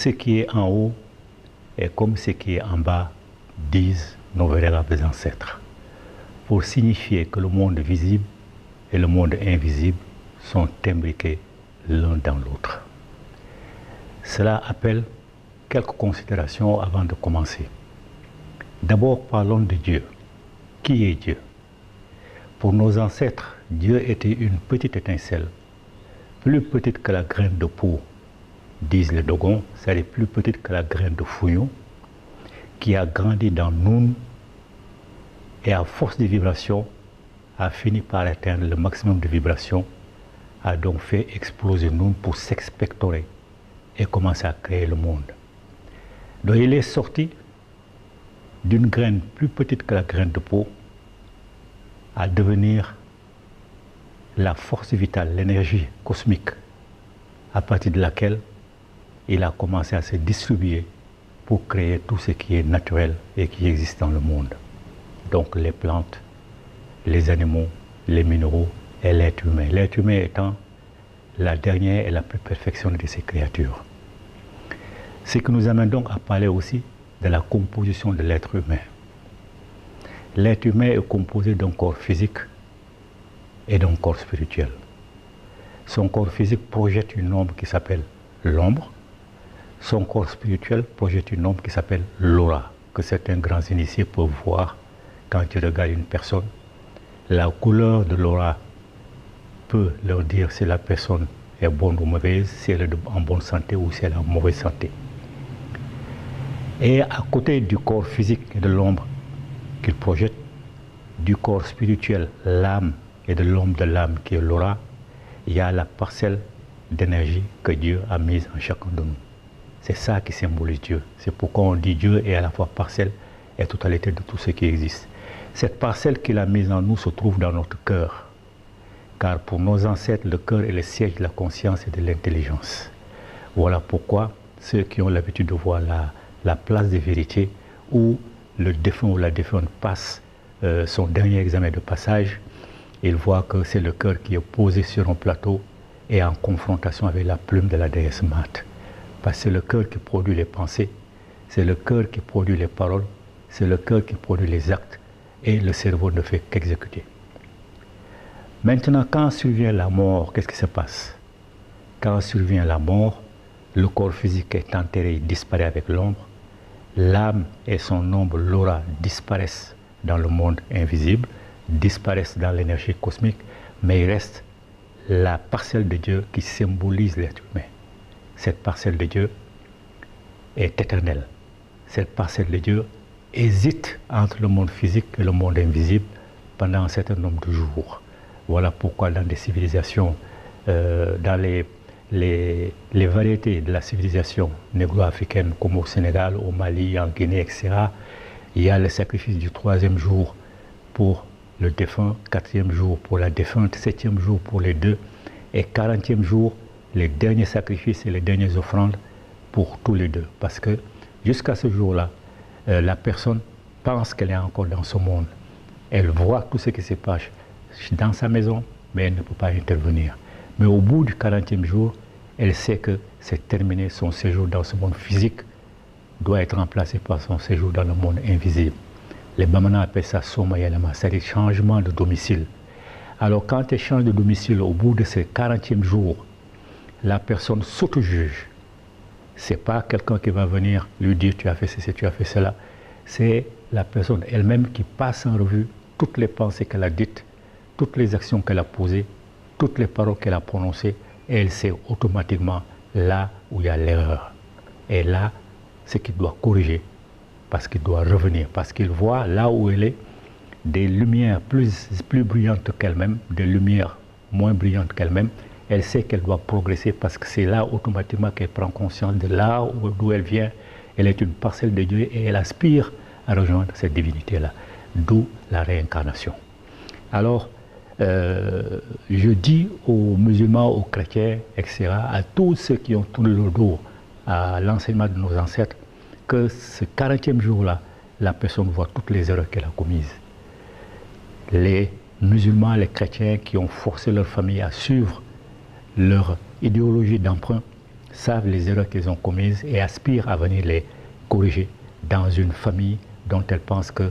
ce qui est en haut est comme ce qui est en bas, disent nos vénérables ancêtres, pour signifier que le monde visible et le monde invisible sont imbriqués l'un dans l'autre. Cela appelle quelques considérations avant de commencer. D'abord, parlons de Dieu. Qui est Dieu? Pour nos ancêtres, Dieu était une petite étincelle, plus petite que la graine de peau, disent les Dogons, c'est-à-dire plus petite que la graine de fouillon, qui a grandi dans nous et à force de vibration a fini par atteindre le maximum de vibration, a donc fait exploser nous pour s'expectorer et commencer à créer le monde. Donc il est sorti d'une graine plus petite que la graine de peau à devenir la force vitale, l'énergie cosmique, à partir de laquelle il a commencé à se distribuer pour créer tout ce qui est naturel et qui existe dans le monde. Donc les plantes, les animaux, les minéraux et l'être humain. L'être humain étant la dernière et la plus perfectionnée de ces créatures. Ce qui nous amène donc à parler aussi de la composition de l'être humain. L'être humain est composé d'un corps physique et d'un corps spirituel. Son corps physique projette une ombre qui s'appelle l'ombre. Son corps spirituel projette une ombre qui s'appelle l'aura, que certains grands initiés peuvent voir quand ils regardent une personne. La couleur de l'aura peut leur dire si la personne est bonne ou mauvaise, si elle est en bonne santé ou si elle est en mauvaise santé. Et à côté du corps physique et de l'ombre qu'il projette, du corps spirituel, l'âme et de l'ombre de l'âme qui est l'aura, il y a la parcelle d'énergie que Dieu a mise en chacun de nous. C'est ça qui symbolise Dieu. C'est pourquoi on dit Dieu est à la fois parcelle et totalité de tout ce qui existe. Cette parcelle qu'il a mise en nous se trouve dans notre cœur. Car pour nos ancêtres, le cœur est le siège de la conscience et de l'intelligence. Voilà pourquoi ceux qui ont l'habitude de voir la place de vérité où le défunt ou la défunte passe son dernier examen de passage, il voit que c'est le cœur qui est posé sur un plateau et en confrontation avec la plume de la déesse Mate. Parce que c'est le cœur qui produit les pensées, c'est le cœur qui produit les paroles, c'est le cœur qui produit les actes et le cerveau ne fait qu'exécuter. Maintenant, quand survient la mort, qu'est-ce qui se passe? Quand survient la mort, le corps physique est enterré, il disparaît avec l'ombre, l'âme et son ombre, l'aura, disparaissent dans le monde invisible, disparaissent dans l'énergie cosmique, mais il reste la parcelle de Dieu qui symbolise l'être humain. Cette parcelle de Dieu est éternelle. Cette parcelle de Dieu hésite entre le monde physique et le monde invisible pendant un certain nombre de jours. Voilà pourquoi dans des civilisations, dans les variétés de la civilisation négro-africaine comme au Sénégal, au Mali, en Guinée, etc., il y a le sacrifice du 3e jour pour le défunt, 4e jour pour la défunte, 7e jour pour les deux, et 40e jour, les derniers sacrifices et les dernières offrandes pour tous les deux. Parce que jusqu'à ce jour-là, la personne pense qu'elle est encore dans ce monde. Elle voit tout ce qui se passe dans sa maison, mais elle ne peut pas intervenir. Mais au bout du 40e jour, elle sait que c'est terminé, son séjour dans ce monde physique doit être remplacé par son séjour dans le monde invisible. Les Bamana appellent ça Somayalama, c'est-à-dire changement de domicile. Alors quand elle change de domicile au bout de ce 40e jour, la personne s'auto-juge. Ce n'est pas quelqu'un qui va venir lui dire tu as fait ceci, tu as fait cela. C'est la personne elle-même qui passe en revue toutes les pensées qu'elle a dites, toutes les actions qu'elle a posées, toutes les paroles qu'elle a prononcées, et elle sait automatiquement là où il y a l'erreur. Et là, ce qu'il doit corriger, parce qu'il doit revenir, parce qu'il voit là où elle est des lumières plus brillantes qu'elle-même, des lumières moins brillantes qu'elle-même. Elle sait qu'elle doit progresser parce que c'est là automatiquement qu'elle prend conscience de là d'où elle vient. Elle est une parcelle de Dieu et elle aspire à rejoindre cette divinité-là, d'où la réincarnation. Alors, je dis aux musulmans, aux chrétiens, etc., à tous ceux qui ont tourné le dos à l'enseignement de nos ancêtres, que ce 40e jour-là, la personne voit toutes les erreurs qu'elle a commises. Les musulmans, les chrétiens qui ont forcé leur famille à suivre leur idéologie d'emprunt, savent les erreurs qu'ils ont commises et aspirent à venir les corriger dans une famille dont elles pensent que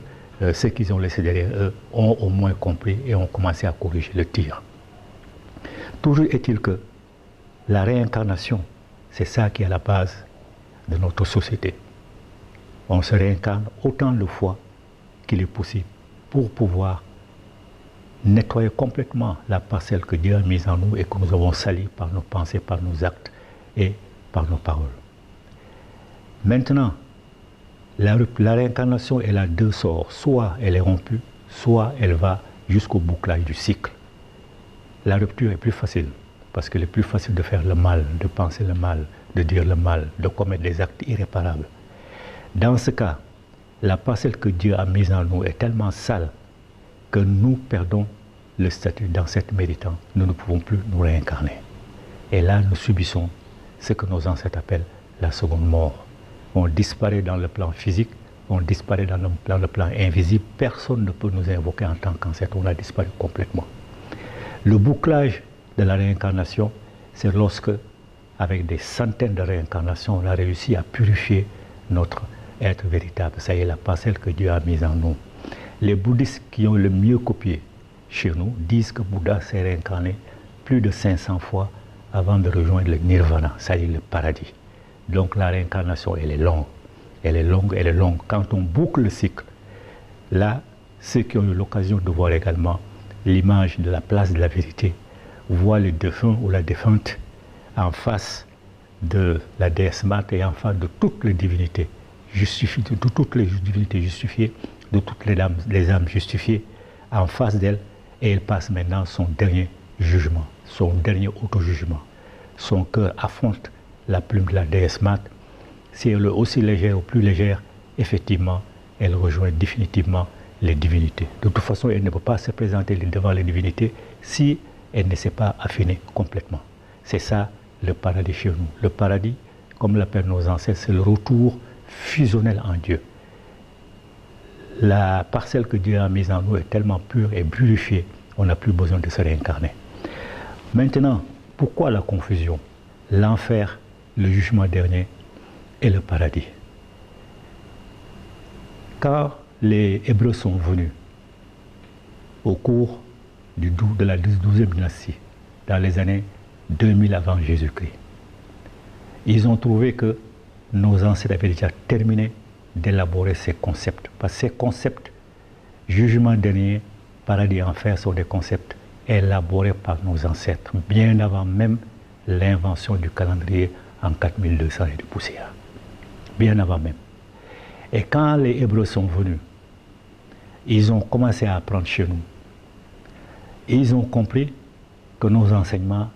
ceux qu'ils ont laissés derrière eux ont au moins compris et ont commencé à corriger le tir. Toujours est-il que la réincarnation, c'est ça qui est à la base de notre société. On se réincarne autant de fois qu'il est possible pour pouvoir nettoyer complètement la parcelle que Dieu a mise en nous et que nous avons salie par nos pensées, par nos actes et par nos paroles. Maintenant, la réincarnation, elle a deux sorts. Soit elle est rompue, soit elle va jusqu'au bouclage du cycle. La rupture est plus facile, parce qu'il est plus facile de faire le mal, de penser le mal, de dire le mal, de commettre des actes irréparables. Dans ce cas, la parcelle que Dieu a mise en nous est tellement sale que nous perdons le statut d'ancêtre méritant. Nous ne pouvons plus nous réincarner. Et là, nous subissons ce que nos ancêtres appellent la seconde mort. On disparaît dans le plan physique, on disparaît dans le plan invisible. Personne ne peut nous invoquer en tant qu'ancêtre. On a disparu complètement. Le bouclage de la réincarnation, c'est lorsque, avec des centaines de réincarnations, on a réussi à purifier notre être véritable. Ça y est, la parcelle que Dieu a mise en nous. Les bouddhistes qui ont le mieux copié chez nous disent que Bouddha s'est réincarné plus de 500 fois avant de rejoindre le nirvana, ça y est, le paradis. Donc la réincarnation, elle est longue. Elle est longue, elle est longue. Quand on boucle le cycle, là, ceux qui ont eu l'occasion de voir également l'image de la place de la vérité, voient le défunt ou la défunte en face de la déesse Mate et en face de toutes les divinités justifiées, de toutes les divinités justifiées, de toutes les âmes justifiées en face d'elle, et elle passe maintenant son dernier jugement, son dernier auto-jugement. Son cœur affronte la plume de la déesse Mate. Si elle est aussi légère ou plus légère, effectivement, elle rejoint définitivement les divinités. De toute façon, elle ne peut pas se présenter devant les divinités si elle ne s'est pas affinée complètement. C'est ça le paradis chez nous. Le paradis, comme l'appellent nos ancêtres, c'est le retour fusionnel en Dieu. La parcelle que Dieu a mise en nous est tellement pure et purifiée, on n'a plus besoin de se réincarner. Maintenant, pourquoi la confusion? L'enfer, le jugement dernier et le paradis. Quand les Hébreux sont venus au cours de la 12e dynastie, dans les années 2000 avant Jésus-Christ, ils ont trouvé que nos ancêtres avaient déjà terminé d'élaborer ces concepts. Parce que ces concepts, jugement dernier, paradis, enfer, sont des concepts élaborés par nos ancêtres, bien avant même l'invention du calendrier en 4200 et de poussière. Bien avant même. Et quand les Hébreux sont venus, ils ont commencé à apprendre chez nous. Ils ont compris que nos enseignements,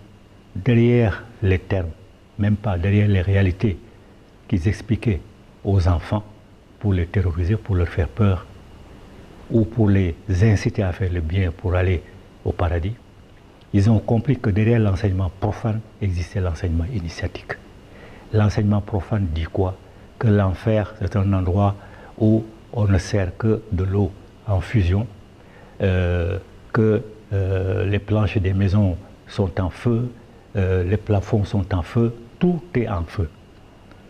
derrière les termes, même pas derrière les réalités qu'ils expliquaient aux enfants pour les terroriser, pour leur faire peur, ou pour les inciter à faire le bien pour aller au paradis, ils ont compris que derrière l'enseignement profane existait l'enseignement initiatique. L'enseignement profane dit quoi? Que l'enfer, c'est un endroit où on ne sert que de l'eau en fusion, que les planches des maisons sont en feu, les plafonds sont en feu, tout est en feu.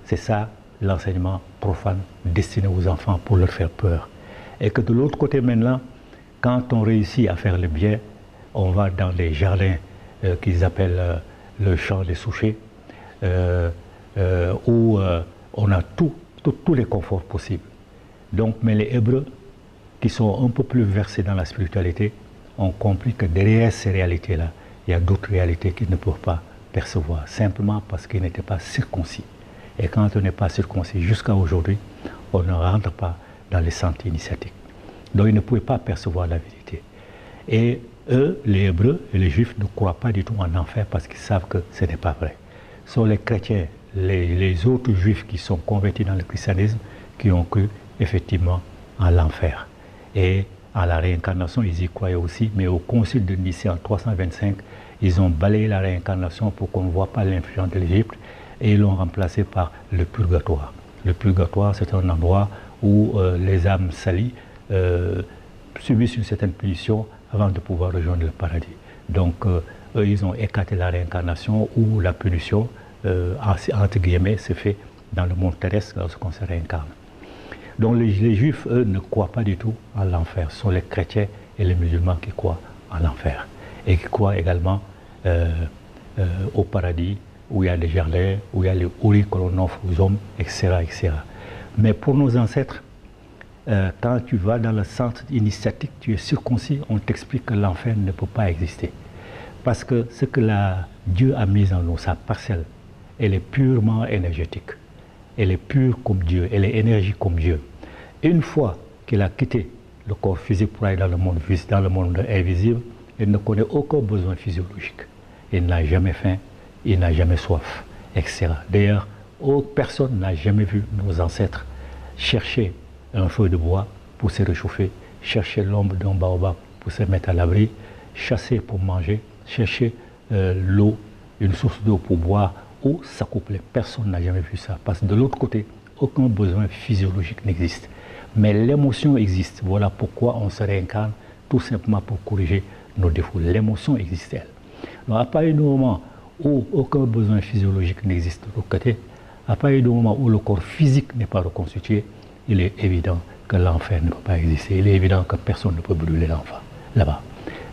C'est ça l'enseignement profane destiné aux enfants pour leur faire peur. Et que de l'autre côté maintenant, quand on réussit à faire le bien, on va dans les jardins qu'ils appellent le champ des souchets, où on a tous les conforts possibles. Donc, mais les Hébreux, qui sont un peu plus versés dans la spiritualité, ont compris que derrière ces réalités-là, il y a d'autres réalités qu'ils ne peuvent pas percevoir, simplement parce qu'ils n'étaient pas circoncis. Et quand on n'est pas circoncis jusqu'à aujourd'hui, on ne rentre pas dans les centres initiatiques. Donc ils ne pouvaient pas percevoir la vérité. Et eux, les Hébreux et les Juifs, ne croient pas du tout en enfer parce qu'ils savent que ce n'est pas vrai. Ce sont les chrétiens, les autres Juifs qui sont convertis dans le christianisme, qui ont cru effectivement en l'enfer. Et à la réincarnation, ils y croyaient aussi, mais au concile de Nicée en 325, ils ont balayé la réincarnation pour qu'on ne voit pas l'influence de l'Égypte et ils l'ont remplacé par le purgatoire. Le purgatoire, c'est un endroit où les âmes salies subissent une certaine punition avant de pouvoir rejoindre le paradis. Donc, eux, ils ont écarté la réincarnation ou la punition entre guillemets, se fait dans le monde terrestre lorsqu'on se réincarne. Donc les Juifs, eux, ne croient pas du tout en l'enfer. Ce sont les chrétiens et les musulmans qui croient en l'enfer. Et qui croient également au paradis, où il y a des jardins, où il y a les houris que l'on offre aux hommes, etc., etc. Mais pour nos ancêtres, quand tu vas dans le centre initiatique, tu es circoncis, on t'explique que l'enfer ne peut pas exister. Parce que ce que Dieu a mis en nous, sa parcelle, elle est purement énergétique. Elle est pure comme Dieu, elle est énergie comme Dieu. Et une fois qu'il a quitté le corps physique pour aller dans le monde invisible, il ne connaît aucun besoin physiologique. Il n'a jamais faim, il n'a jamais soif, etc. D'ailleurs, personne n'a jamais vu nos ancêtres chercher un feu de bois pour se réchauffer, chercher l'ombre d'un baobab pour se mettre à l'abri, chasser pour manger, chercher l'eau, une source d'eau pour boire ou s'accoupler. Personne n'a jamais vu ça. Parce que de l'autre côté, aucun besoin physiologique n'existe. Mais l'émotion existe. Voilà pourquoi on se réincarne, tout simplement pour corriger nos défauts. L'émotion existe, elle. Donc à partir du moment où aucun besoin physiologique n'existe de l'autre côté, à partir du moment où le corps physique n'est pas reconstitué, il est évident que l'enfer ne peut pas exister. Il est évident que personne ne peut brûler l'enfer là-bas.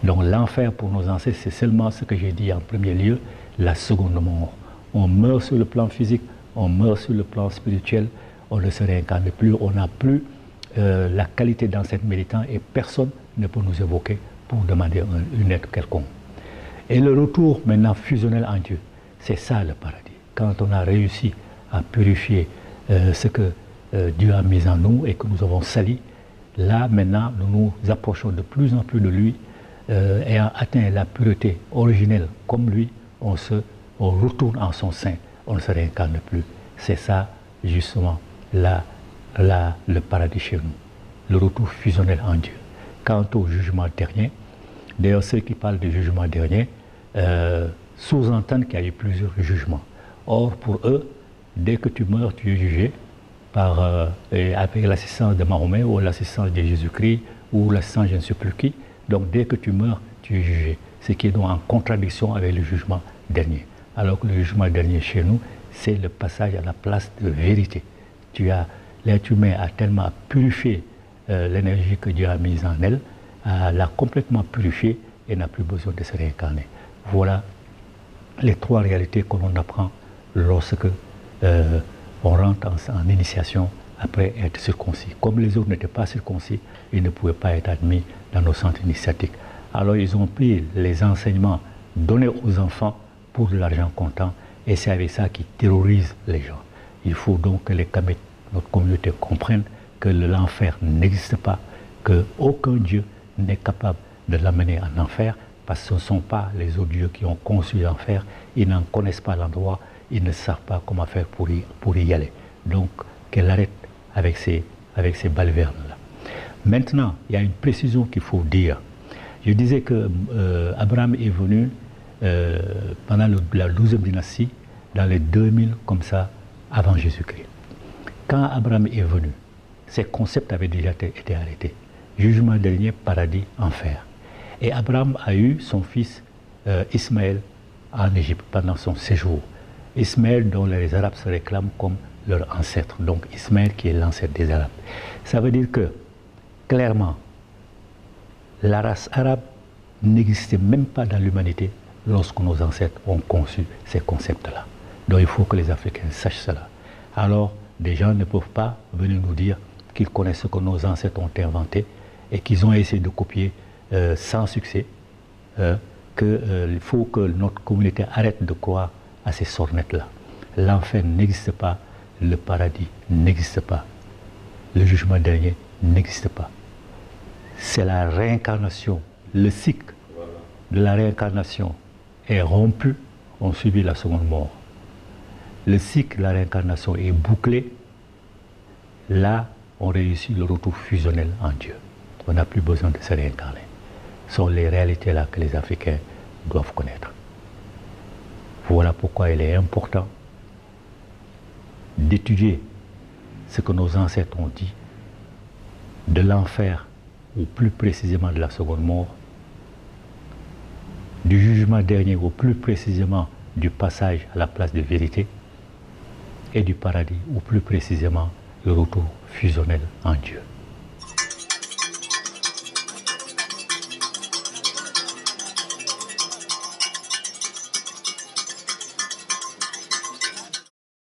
Donc l'enfer pour nos ancêtres, c'est seulement ce que j'ai dit en premier lieu, la seconde mort. On meurt sur le plan physique, on meurt sur le plan spirituel, on ne se réincarne plus, on n'a plus la qualité d'ancêtre méritant et personne ne peut nous évoquer pour demander une aide quelconque. Et le retour maintenant fusionnel en Dieu, c'est ça le paradis. Quand on a réussi à purifier ce que Dieu a mis en nous et que nous avons sali, là maintenant nous nous approchons de plus en plus de lui, ayant atteint la pureté originelle comme lui, on retourne en son sein, on ne se réincarne plus. C'est ça justement le paradis chez nous, le retour fusionnel en Dieu. Quant au jugement dernier, d'ailleurs ceux qui parlent du jugement dernier sous-entendent qu'il y a eu plusieurs jugements. Or pour eux, dès que tu meurs, tu es jugé avec l'assistance de Mahomet ou l'assistance de Jésus-Christ ou l'assistance de je ne sais plus qui. Donc dès que tu meurs, tu es jugé. Ce qui est donc en contradiction avec le jugement dernier. Alors que le jugement dernier chez nous, c'est le passage à la place de vérité. L'être humain a tellement purifié l'énergie que Dieu a mise en elle, l'a complètement purifiée et n'a plus besoin de se réincarner. Voilà les trois réalités que l'on apprend lorsque on rentre en initiation après être circoncis. Comme les autres n'étaient pas circoncis, ils ne pouvaient pas être admis dans nos centres initiatiques. Alors ils ont pris les enseignements donnés aux enfants pour de l'argent comptant et c'est avec ça qu'ils terrorisent les gens. Il faut donc que notre communauté comprenne que l'enfer n'existe pas, qu'aucun Dieu n'est capable de l'amener en enfer parce que ce ne sont pas les autres dieux qui ont conçu l'enfer, ils n'en connaissent pas l'endroit, ils ne savent pas comment faire pour y aller. Donc qu'elle arrête avec ces balivernes-là. Maintenant, il y a une précision qu'il faut dire. Je disais que Abraham est venu pendant la 12e dynastie, dans les 2000 comme ça, avant Jésus-Christ. Quand Abraham est venu, ces concepts avaient déjà été arrêtés. Jugement dernier, paradis, enfer. Et Abraham a eu son fils Ismaël en Égypte pendant son séjour. Ismaël dont les Arabes se réclament comme leur ancêtre. Donc Ismaël qui est l'ancêtre des Arabes. Ça veut dire que, clairement, la race arabe n'existait même pas dans l'humanité lorsque nos ancêtres ont conçu ces concepts-là. Donc il faut que les Africains sachent cela. Alors, des gens ne peuvent pas venir nous dire qu'ils connaissent ce que nos ancêtres ont inventé et qu'ils ont essayé de copier sans succès, qu'il faut que notre communauté arrête de croire à ces sornettes-là. L'enfer n'existe pas, le paradis n'existe pas, le jugement dernier n'existe pas. C'est la réincarnation, le cycle de la réincarnation est rompu, on subit la seconde mort. Le cycle de la réincarnation est bouclé, là on réussit le retour fusionnel en Dieu. On n'a plus besoin de se réincarner. Ce sont les réalités là que les Africains doivent connaître. Voilà pourquoi il est important d'étudier ce que nos ancêtres ont dit de l'enfer, ou plus précisément de la seconde mort, du jugement dernier, ou plus précisément du passage à la place de vérité et du paradis, ou plus précisément le retour fusionnel en Dieu.